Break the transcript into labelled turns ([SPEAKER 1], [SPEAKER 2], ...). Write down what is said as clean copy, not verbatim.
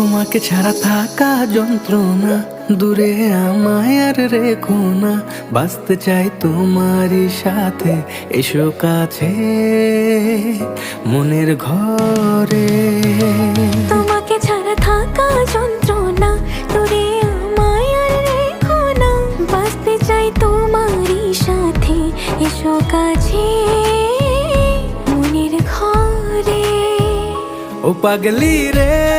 [SPEAKER 1] তোমাকে ছাড়া থাকা যন্ত্রণা, দূরে আমায় আর রেখো না। বাঁচতে চাই তোমারই সাথে, এসো কাছে মনের ঘরে।
[SPEAKER 2] তোমাকে ছাড়া থাকা যন্ত্রণা, দূরে আমায় আর রেখো না। বাঁচতে চাই তোমারই সাথে, এসো কাছে মনের ঘরে।
[SPEAKER 1] ও পাগলি রে